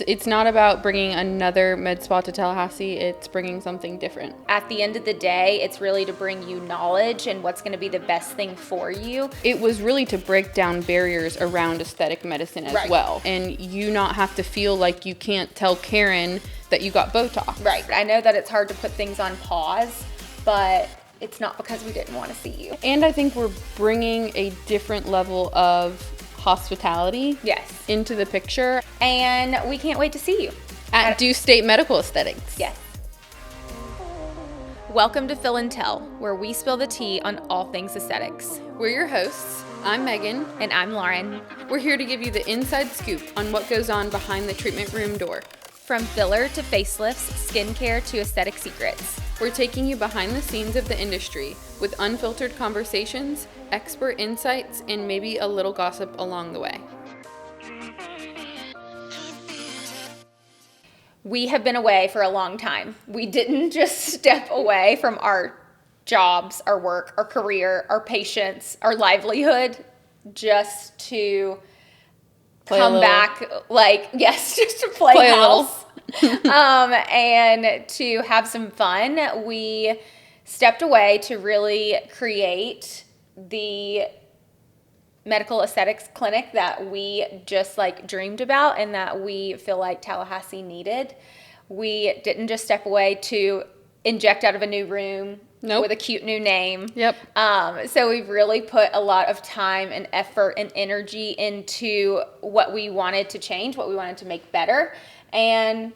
It's not about bringing another med spa to Tallahassee, it's bringing something different. At the end of the day, it's really to bring you knowledge and what's going to be the best thing for you. It was really to break down barriers around aesthetic medicine as well. And you not have to feel like you can't tell Karen that you got Botox. Right. I know that it's hard to put things on pause, but it's not because we didn't want to see you. And I think we're bringing a different level of hospitality into the picture. And we can't wait to see you at Dewstate Medical Aesthetics. Yes. Welcome to Fill and Tell, where we spill the tea on all things aesthetics. We're your hosts. I'm Megan. And I'm Lauren. We're here to give you the inside scoop on what goes on behind the treatment room door. From filler to facelifts, skincare to aesthetic secrets. We're taking you behind the scenes of the industry with unfiltered conversations, expert insights, and maybe a little gossip along the way. We have been away for a long time. We didn't just step away from our jobs, our work, our career, our patients, our livelihood, just to come back, just to play house. And to have some fun. We stepped away to really create the medical aesthetics clinic that we just dreamed about and that we feel like Tallahassee needed. We didn't just step away to inject out of a new room with a cute new name. So we've really put a lot of time and effort and energy into what we wanted to change, what we wanted to make better. And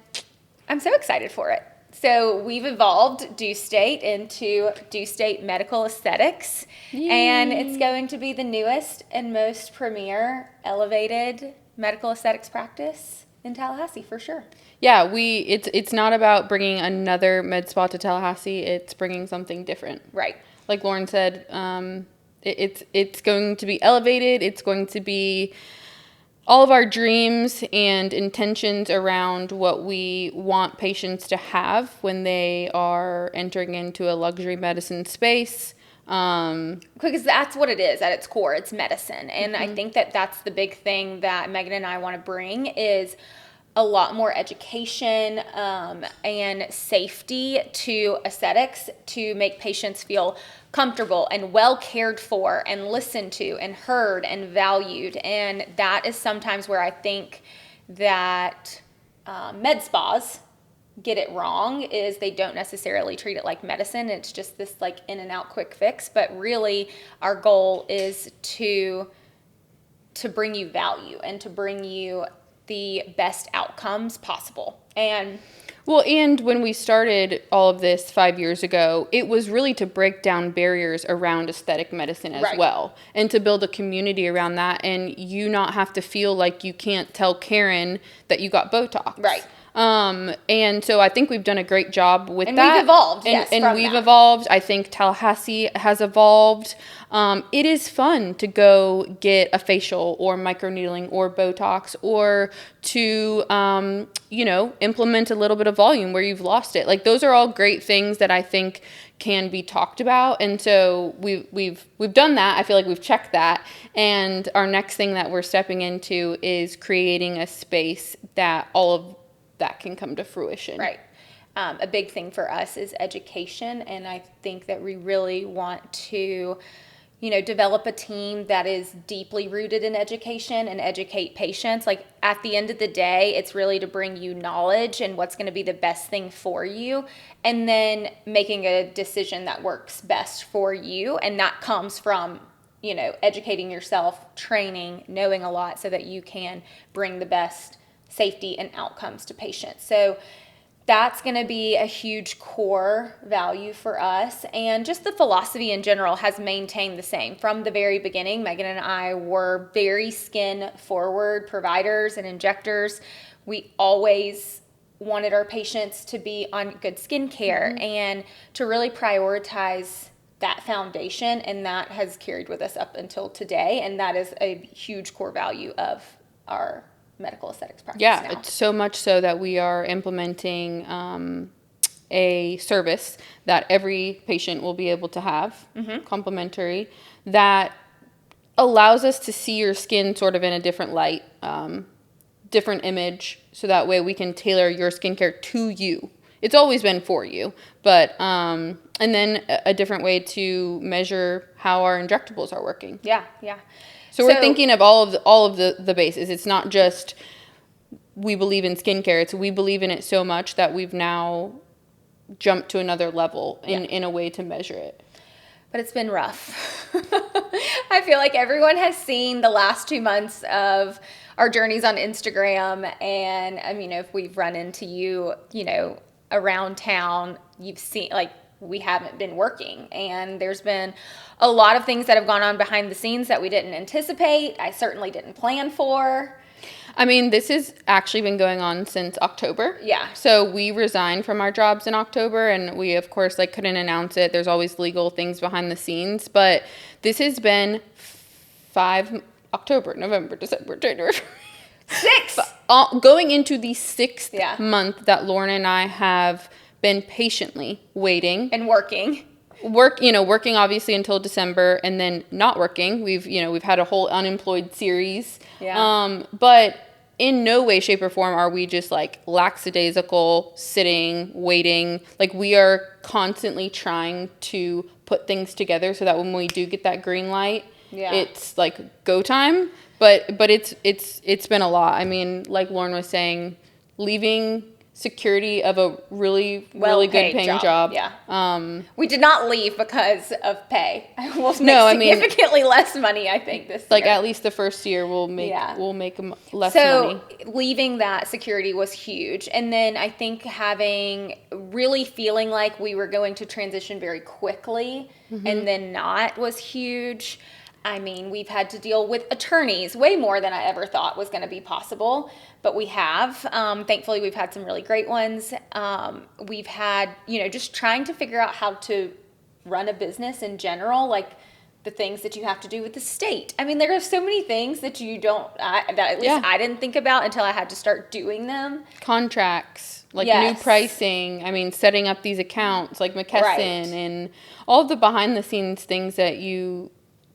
I'm so excited for it. So we've evolved Dewstate into Dewstate Medical Aesthetics. Yay. And it's going to be the newest and most premier elevated medical aesthetics practice in Tallahassee for sure. Yeah, it's not about bringing another med spa to Tallahassee, it's bringing something different. Right. Like Lauren said, it's going to be elevated, it's going to be all of our dreams and intentions around what we want patients to have when they are entering into a luxury medicine space. Because that's what it is at its core. It's medicine. And I think that that's the big thing that Megan and I want to bring is a lot more education and safety to aesthetics to make patients feel comfortable and well cared for and listened to and heard and valued. And that is sometimes where I think that med spas get it wrong, is they don't necessarily treat it like medicine. It's just this in and out quick fix. But really our goal is to bring you value and to bring you the best outcomes possible. And when we started all of this 5 years ago, it was really to break down barriers around aesthetic medicine as well, and to build a community around that, and you not have to feel like you can't tell Karen that you got Botox. Right. And so I think we've done a great job with that. And we've evolved, and we've evolved. I think Tallahassee has evolved. It is fun to go get a facial or microneedling or Botox or to, implement a little bit of volume where you've lost it. Those are all great things that I think can be talked about. And so we've done that. I feel like we've checked that. And our next thing that we're stepping into is creating a space that all of that can come to fruition. Right. A big thing for us is education, and I think that we really want to, develop a team that is deeply rooted in education and educate patients. At the end of the day, it's really to bring you knowledge and what's going to be the best thing for you, and then making a decision that works best for you. And that comes from, educating yourself, training, knowing a lot so that you can bring the best safety and outcomes to patients. So that's going to be a huge core value for us. And just the philosophy in general has maintained the same. From the very beginning, Megan and I were very skin forward providers and injectors. We always wanted our patients to be on good skincare and to really prioritize that foundation. And that has carried with us up until today. And that is a huge core value of our medical aesthetics practice now. It's so much so that we are implementing a service that every patient will be able to have, complimentary, that allows us to see your skin sort of in a different light different image so that way we can tailor your skincare to you. It's always been for you, but and then a different way to measure how our injectables are working. Yeah. So we're thinking of all of the bases. It's not just we believe in skincare. It's we believe in it so much that we've now jumped to another level in a way to measure it. But it's been rough. I feel like everyone has seen the last 2 months of our journeys on Instagram. And I mean, if we've run into you, around town, you've seen, like, we haven't been working. And there's been a lot of things that have gone on behind the scenes that we didn't anticipate. I certainly didn't plan for. I mean, this has actually been going on since October. Yeah. So we resigned from our jobs in October, and we, of course, couldn't announce it. There's always legal things behind the scenes. But this has been October, November, December, January. 6! Going into the 6th month that Lauren and I have been patiently waiting. And working. Working obviously until December, and then not working. We've had a whole unemployed series. Yeah. But in no way, shape, or form are we just lackadaisical, sitting, waiting. We are constantly trying to put things together so that when we do get that green light, it's go time. But it's been a lot. I mean, like Lauren was saying, leaving security of a really good paying job. Yeah. We did not leave because of pay. We'll make significantly less money, I think, this year. At least the first year we'll make less money. So leaving that security was huge. And then I think really feeling like we were going to transition very quickly and then not was huge. I mean, we've had to deal with attorneys way more than I ever thought was going to be possible, but we have. Thankfully, we've had some really great ones. We've had, just trying to figure out how to run a business in general, the things that you have to do with the state. I mean, there are so many things that I didn't think about until I had to start doing them. Contracts, new pricing. I mean, setting up these accounts like McKesson and all of the behind the scenes things that you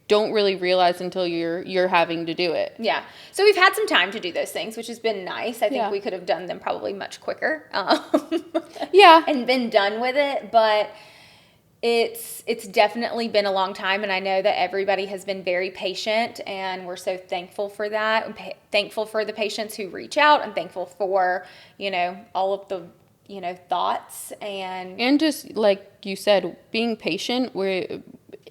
don't really realize until you're having to do it. Yeah. So we've had some time to do those things, which has been nice. I think we could have done them probably much quicker. And been done with it, but it's definitely been a long time, and I know that everybody has been very patient, and we're so thankful for that. I'm thankful for the patients who reach out. I'm thankful for, all of the thoughts and just like you said, being patient.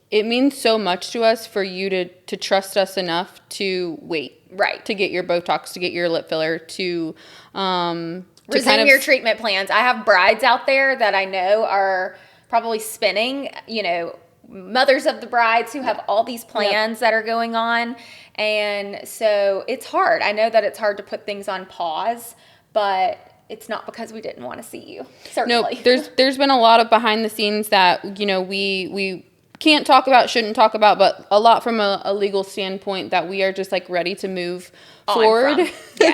It means so much to us for you to trust us enough to wait. Right. To get your Botox, to get your lip filler, to resume your treatment plans. I have brides out there that I know are probably spinning, mothers of the brides who have all these plans that are going on. And so it's hard. I know that it's hard to put things on pause, but it's not because we didn't want to see you. Certainly. No, there's been a lot of behind the scenes that, we can't talk about, shouldn't talk about, but a lot from a legal standpoint that we are just ready to move forward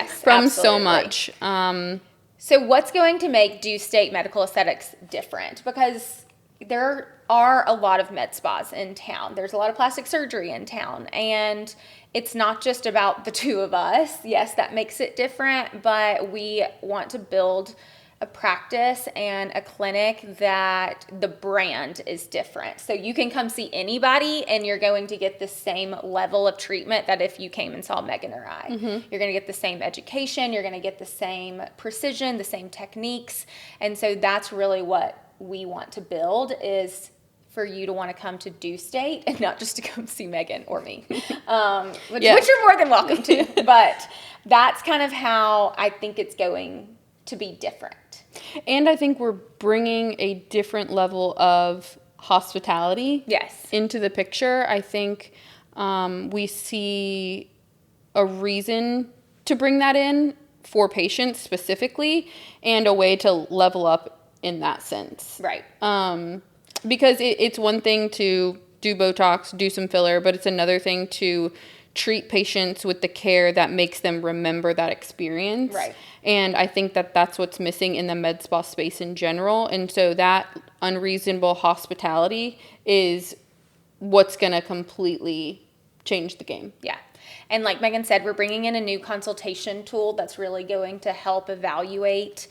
from so much. So what's going to make Dewstate Medical Aesthetics different? Because there are a lot of med spas in town. There's a lot of plastic surgery in town, and it's not just about the two of us. Yes, that makes it different, but we want to build a practice and a clinic that the brand is different. So you can come see anybody and you're going to get the same level of treatment that if you came and saw Megan or I. You're going to get the same education, you're going to get the same precision, the same techniques. And so that's really what we want to build, is for you to want to come to Dewstate and not just to come see Megan or me, which you're more than welcome to. But that's kind of how I think it's going to be different. And I think we're bringing a different level of hospitality into the picture. I think we see a reason to bring that in for patients specifically, and a way to level up in that sense. Right. Because it's one thing to do Botox, do some filler, but it's another thing to treat patients with the care that makes them remember that experience. Right. And I think that that's what's missing in the med spa space in general. And so that unreasonable hospitality is what's going to completely change the game. Yeah. And like Megan said, we're bringing in a new consultation tool that's really going to help evaluate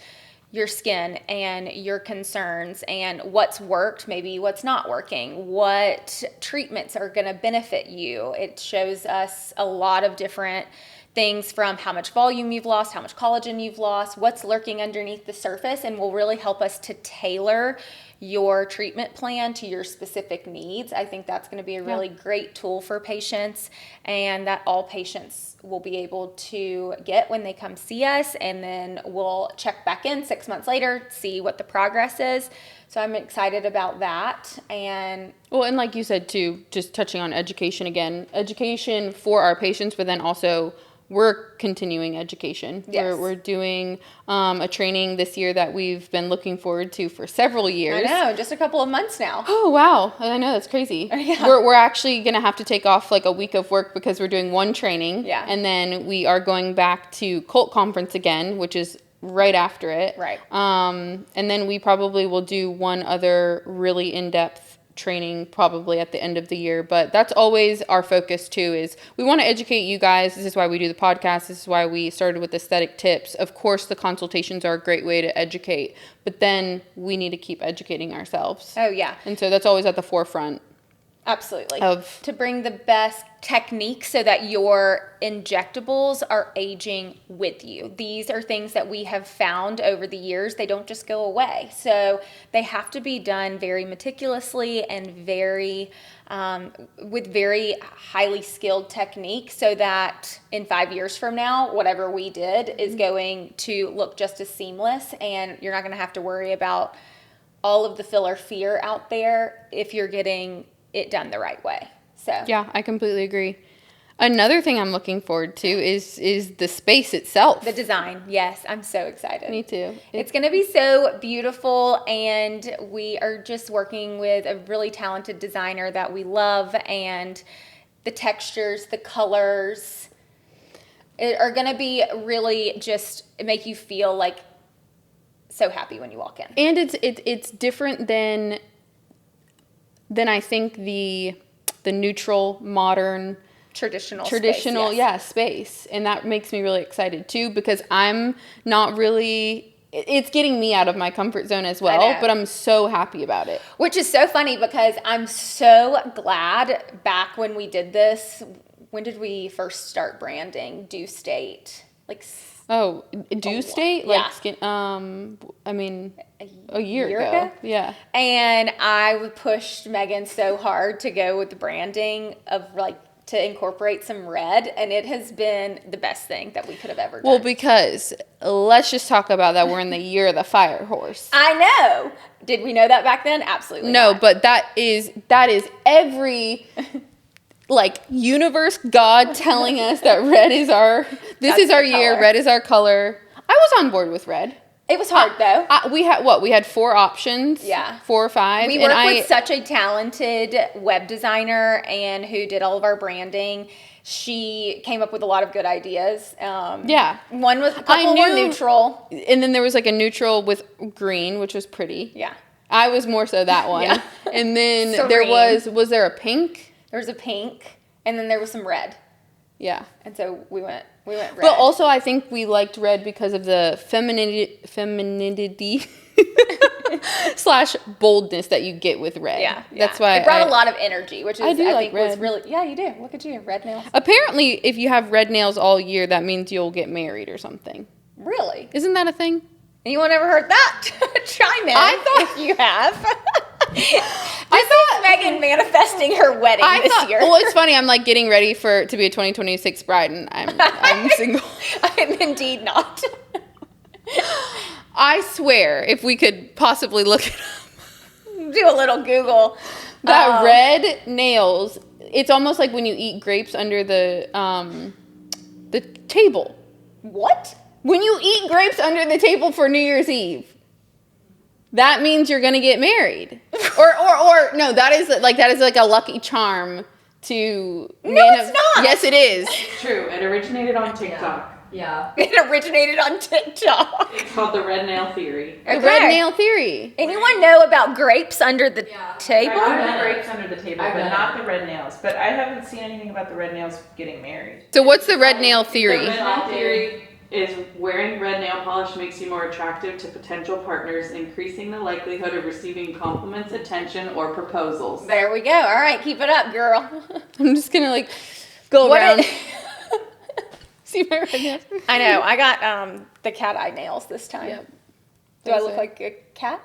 your skin and your concerns and what's worked, maybe what's not working, what treatments are going to benefit you. It shows us a lot of different things, from how much volume you've lost, how much collagen you've lost, what's lurking underneath the surface, and will really help us to tailor your treatment plan to your specific needs. I think that's going to be a really great tool for patients, and that all patients will be able to get when they come see us, and then we'll check back in 6 months later, see what the progress is. So I'm excited about that. And well, and like you said too, just touching on education again, education for our patients, but then also we're continuing education. Yes. We're doing a training this year that we've been looking forward to for several years. I know, just a couple of months now. Oh, wow. I know, that's crazy. Yeah. We're actually going to have to take off like a week of work because we're doing one training. Yeah. And then we are going back to Cult Conference again, which is right after it. Right. And then we probably will do one other really in-depth training probably at the end of the year, but that's always our focus too, is we want to educate you guys. This is why we do the podcast. This is why we started with aesthetic tips. Of course, the consultations are a great way to educate, but then we need to keep educating ourselves. Oh, yeah. And so that's always at the forefront. Absolutely. Of to bring the best techniques so that your injectables are aging with you. These are things that we have found over the years. They don't just go away. So they have to be done very meticulously and very with very highly skilled technique, so that in 5 years from now, whatever we did is going to look just as seamless, and you're not going to have to worry about all of the filler fear out there if you're getting it done the right way. So yeah, I completely agree. Another thing I'm looking forward to is the space itself. The design. Yes, I'm so excited. Me too. It's going to be so beautiful, and we are just working with a really talented designer that we love, and the textures, the colors are going to be really just make you feel like so happy when you walk in. And it's different than I think the neutral, modern, traditional space, space. And that makes me really excited too, because I'm not really, it's getting me out of my comfort zone as well, but I'm so happy about it. Which is so funny, because I'm so glad back when we did this, when did we first start branding Dewstate? Like, oh, Dewstate? Yeah. Like skin, I mean, a year ago. Yeah. And I pushed Megan so hard to go with the branding of like, to incorporate some red, and it has been the best thing that we could have ever done. Well, because let's just talk about that. We're in the year of the fire horse. I know. Did we know that back then? Absolutely no, not. But that is every like universe God telling us that red is this is our year, color. red is our color. I was on board with red. It was hard though. We had 4 options. Yeah. 4 or 5. We worked with such a talented web designer and who did all of our branding. She came up with a lot of good ideas. Yeah. One was, a couple were neutral. And then there was like a neutral with green, which was pretty. Yeah. I was more so that one. Yeah. And then Serene. there was there a pink? There was a pink, and then there was some red. Yeah. And so we went red. But also I think we liked red because of the femininity / boldness that you get with red. Yeah. That's why it brought a lot of energy, which is, I like think red. was really, yeah, you do. Look at you, red nails. Apparently, if you have red nails all year, that means you'll get married or something. Really? Isn't that a thing? Anyone ever heard that? Chime in if you have. I thought Megan manifesting her wedding this year. Well, it's funny. I'm like getting ready to be a 2026 bride, and I'm single. I'm indeed not. I swear, if we could possibly look it up, do a little Google. That red nails. It's almost like when you eat grapes under the table. What? When you eat grapes under the table for New Year's Eve. That means you're gonna get married, or no. That is like a lucky charm to. No, it's not. Yes, it is. True. It originated on TikTok. Yeah. It originated on TikTok. It's called the red nail theory. The red nail theory. Anyone know about grapes under the table? I've done grapes under the table, I've but done not it. the red nails. But I haven't seen anything about the red nails getting married. So what's the red nail The theory? red nail theory is wearing red nail polish makes you more attractive to potential partners, increasing the likelihood of receiving compliments, attention, or proposals. There we go. All right, keep it up, girl. I'm just gonna like go What around. it- See my red nails. I know. I got the cat eye nails this time. Yep. Do I Those look are- like a cat?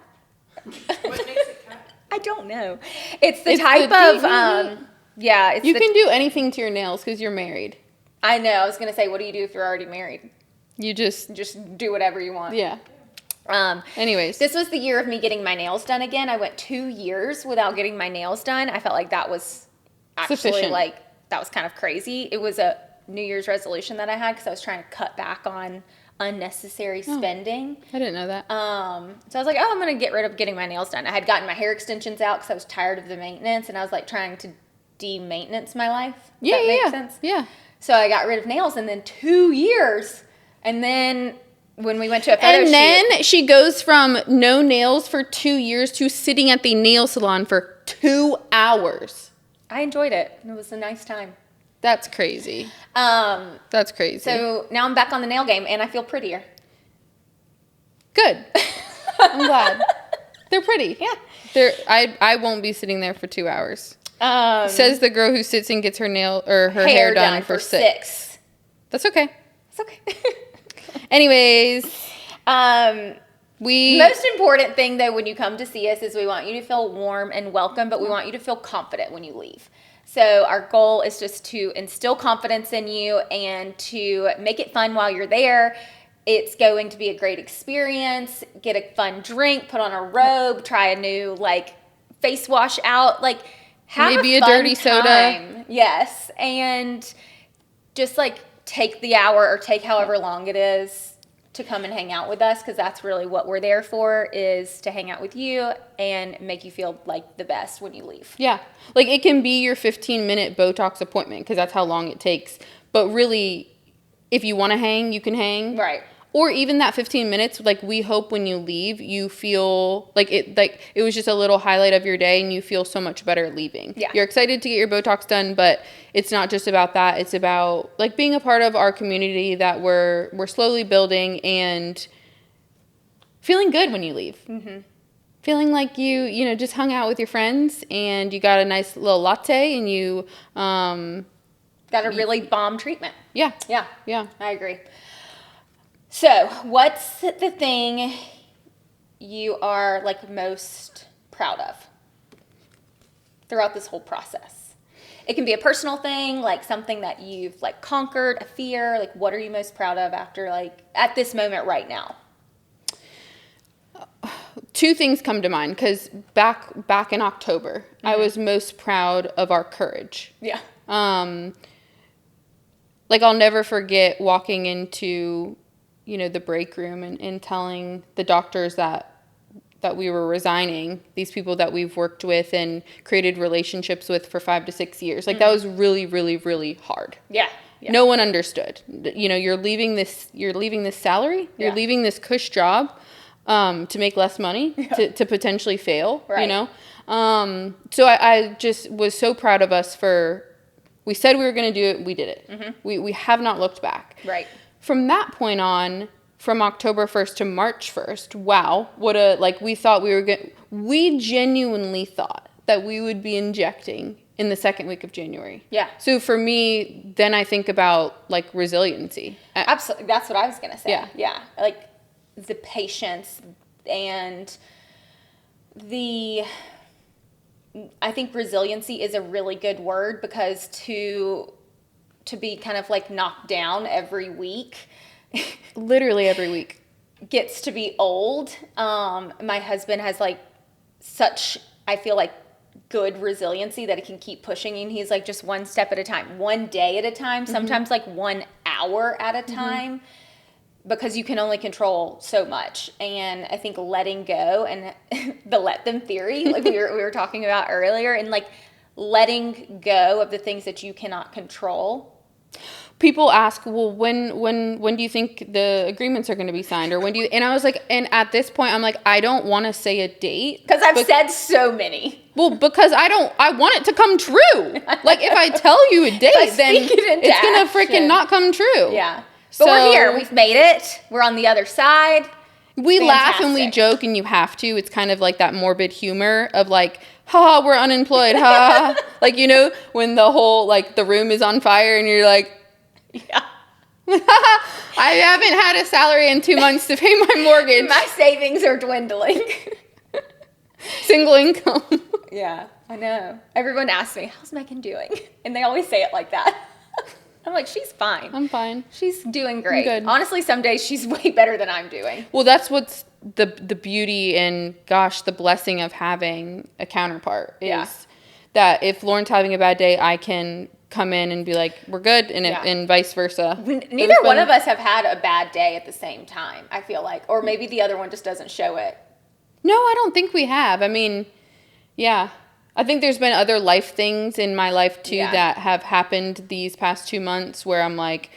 What makes it cat? I don't know. It's the It's type the of DDD. yeah. It's You the, can do anything to your nails because you're married. I know. I was gonna say, what do you do if you're already married? You just Just do whatever you want. yeah. Um, Anyways, this was the year of me getting my nails done again. I went 2 years without getting my nails done. I felt like that was actually Sufficient. like that was kind of crazy. It was a New Year's resolution that I had because I was trying to cut back on unnecessary spending. I didn't know that. So I was like, oh, I'm gonna get rid of getting my nails done. I had gotten my hair extensions out because I was tired of the maintenance, and I was like trying to de-maintenance my life. Does Yeah, that make yeah, sense? yeah. So I got rid of nails, and then 2 years, and then when we went to a photo And shoot, then she goes from no nails for 2 years to sitting at the nail salon for 2 hours. I enjoyed it. It was a nice time. That's crazy. Um, That's crazy. so now I'm back on the nail game, and I feel prettier. Good. I'm glad. They're pretty. Yeah. I won't be sitting there for 2 hours. Um, Says the girl who sits and gets her nail or her hair done for 6. That's okay. It's okay. Anyways, we Most important thing though when you come to see us is we want you to feel warm and welcome, but we want you to feel confident when you leave. So our goal is just to instill confidence in you and to make it fun while you're there. It's going to be a great experience. Get a fun drink, put on a robe, try a new like face wash out, like have Maybe a fun dirty soda. time. Yes, and just like take the hour or take however long it is to come and hang out with us, because that's really what we're there for, is to hang out with you and make you feel like the best when you leave. yeah, like it can be your 15-minute Botox appointment because that's how long it takes. But really, if you want to hang, you can hang. Right. Or even that 15 minutes, like we hope when you leave, you feel like it was just a little highlight of your day and you feel so much better leaving. Yeah. You're excited to get your Botox done, but it's not just about that. It's about like being a part of our community that we're slowly building and feeling good when you leave. Mm-hmm. Feeling like you know, just hung out with your friends and you got a nice little latte and you, Got a really bomb treatment. yeah, Yeah, yeah. I agree. So, what's the thing you are like most proud of throughout this whole process? It can be a personal thing, like something that you've like conquered, a fear. Like, what are you most proud of after like at this moment right now? Two things come to mind because back in October, I was most proud of our courage. Yeah. Like I'll never forget walking into, you know, the break room and telling the doctors that we were resigning, these people that we've worked with and created relationships with for 5 to 6 years. Like that was really, really, really hard. Yeah. Yeah. No one understood. You know, you're leaving this salary, you're Yeah. leaving this cush job to make less money, to potentially fail, Right. you know? So I just was so proud of us we said we were going to do it, we did it. Mm-hmm. We have not looked back. Right. From that point on, from October 1st to March 1st, wow, we genuinely thought that we would be injecting in the second week of January. Yeah. So for me, then I think about like resiliency. Absolutely. That's what I was going to say. Yeah. Yeah. Like the patience and I think resiliency is a really good word, because to be kind of like knocked down every week Literally every week. gets to be old. My husband has like such, I feel like, good resiliency that he can keep pushing, and he's like just one step at a time, one day at a time, sometimes like 1 hour at a time, because you can only control so much. And I think letting go and the let them theory, like we were talking about earlier, and like letting go of the things that you cannot control. people ask, well, when do you think the agreements are going to be signed, or when do you? And I was like, and at this point, I'm like, I don't want to say a date Because I've said so many. Well, because I want it to come true. Like if I tell you a date, then it's gonna freaking not come true. Yeah, but we're here. We've made it. We're on the other side. We laugh and we joke, and you have to. It's kind of like that morbid humor of like, ha, we're unemployed, ha. Like, you know, when the whole, like, the room is on fire and you're like, yeah. I haven't had a salary in 2 months to pay my mortgage. My savings are dwindling. Single income. Yeah, I know. Everyone asks me, how's Megan doing? And they always say it like that. I'm like, she's fine. I'm fine. She's doing great. Good. Honestly, some days she's way better than I'm doing. Well, that's what's the beauty and, gosh, the blessing of having a counterpart is that if Lauren's having a bad day, I can come in and be like, we're good, and vice versa. Neither one of us have had a bad day at the same time, I feel like. Or maybe the other one just doesn't show it. No, I don't think we have. I mean, yeah. I think there's been other life things in my life, too, that have happened these past 2 months where I'm like,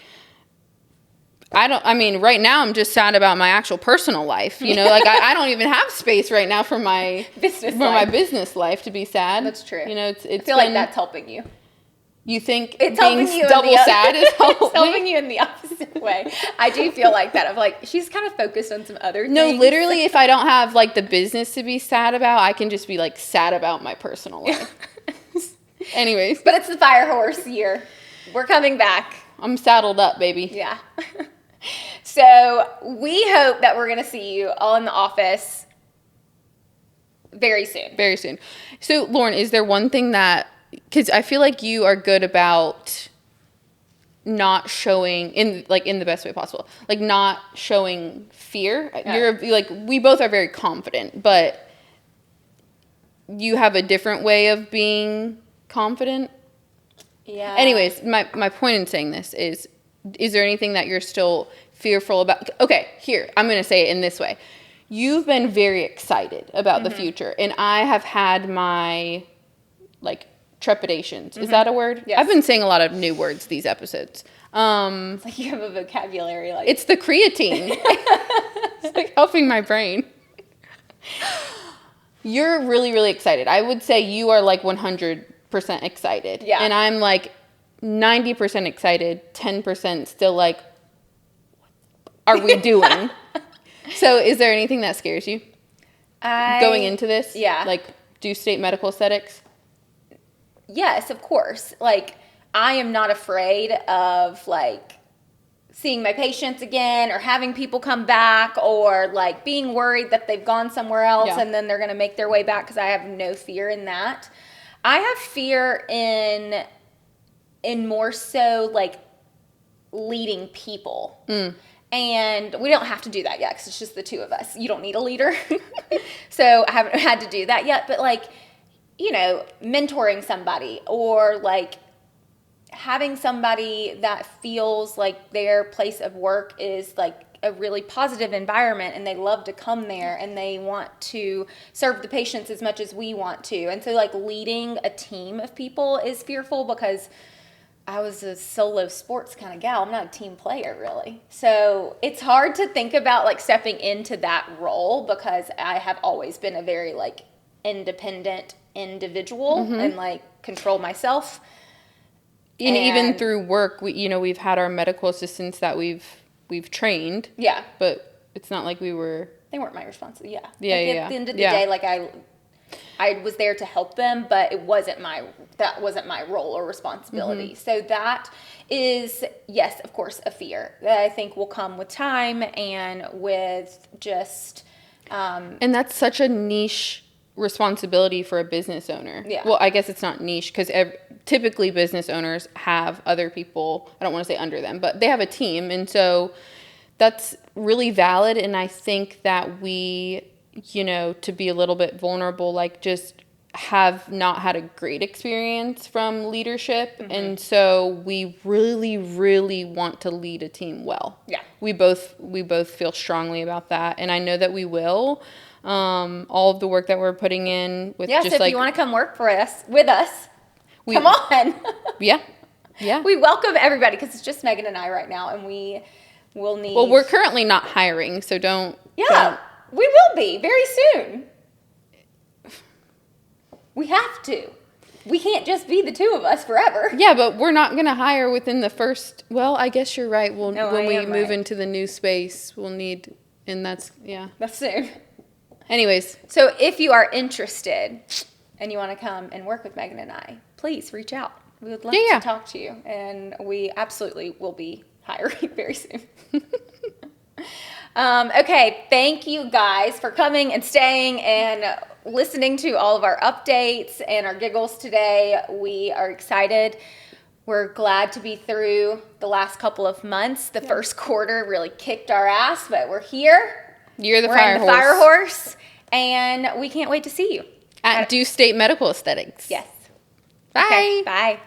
right now I'm just sad about my actual personal life. You know, like I don't even have space right now for my business life to be sad. That's true. You know, it's I feel like that's helping you. You think it's being double sad is helping? It's helping you in the opposite way. I do feel like that. Of like, she's kind of focused on some other things. No, literally, if I don't have like the business to be sad about, I can just be like sad about my personal life. Anyways. But it's the fire horse year. We're coming back. I'm saddled up, baby. Yeah. So we hope that we're going to see you all in the office very soon. Very soon. So, Lauren, is there one thing that, because I feel like you are good about not showing in the best way possible, like not showing fear. Yeah. You're like, we both are very confident, but you have a different way of being confident. Yeah. Anyways, my point in saying this is there anything that you're still fearful about? Okay, here, I'm going to say it in this way. You've been very excited about the future, and I have had my, like, trepidations. Is that a word? Yes. I've been saying a lot of new words these episodes. It's like you have a vocabulary. Like it's the creatine. It's like helping my brain. You're really, really excited. I would say you are like 100% excited. Yeah. And I'm like 90% excited, 10% still like, what are we doing? So is there anything that scares you going into this? Yeah. Like Dewstate Medical Aesthetics? Yes, of course. Like, I am not afraid of, like, seeing my patients again or having people come back or, like, being worried that they've gone somewhere else and then they're going to make their way back, because I have no fear in that. I have fear in more so, like, leading people. And we don't have to do that yet because it's just the two of us. You don't need a leader. So I haven't had to do that yet. But, like, you know, mentoring somebody or like having somebody that feels like their place of work is like a really positive environment and they love to come there and they want to serve the patients as much as we want to. And so like leading a team of people is fearful because I was a solo sports kind of gal. I'm not a team player really. So it's hard to think about like stepping into that role because I have always been a very like independent individual and like control myself. And even through work, we've had our medical assistants that we've trained. Yeah. But it's not like they weren't my responsibility. Yeah. Yeah. At the end of the day, like I was there to help them, but that wasn't my role or responsibility. So that is, yes, of course, a fear that I think will come with time and with just and that's such a niche responsibility for a business owner. Yeah. Well, I guess it's not niche because typically business owners have other people, I don't want to say under them, but they have a team. And so that's really valid. And I think that we, to be a little bit vulnerable, like just have not had a great experience from leadership. And so we really, really want to lead a team well. Yeah. We both feel strongly about that. And I know that we will. All of the work that we're putting in with so if you want to come work with us, come on. Yeah. Yeah. We welcome everybody because it's just Megan and I right now, and we will need. Well, we're currently not hiring, so don't. Yeah, we will be very soon. We have to. We can't just be the two of us forever. Yeah, but we're not going to hire within the first. Well, I guess you're right. When we move right. into the new space, we'll need, and that's That's soon. Anyways, So if you are interested and you want to come and work with Megan and I, please reach out. We would love to talk to you, and we absolutely will be hiring very soon. Okay, thank you guys for coming and staying and listening to all of our updates and our giggles today. We are excited. We're glad to be through the last couple of months. The first quarter really kicked our ass, but we're here. You're the We're fire in the horse. fire horse, and we can't wait to see you At Dewstate Medical Aesthetics. Yes. Bye. Okay, bye.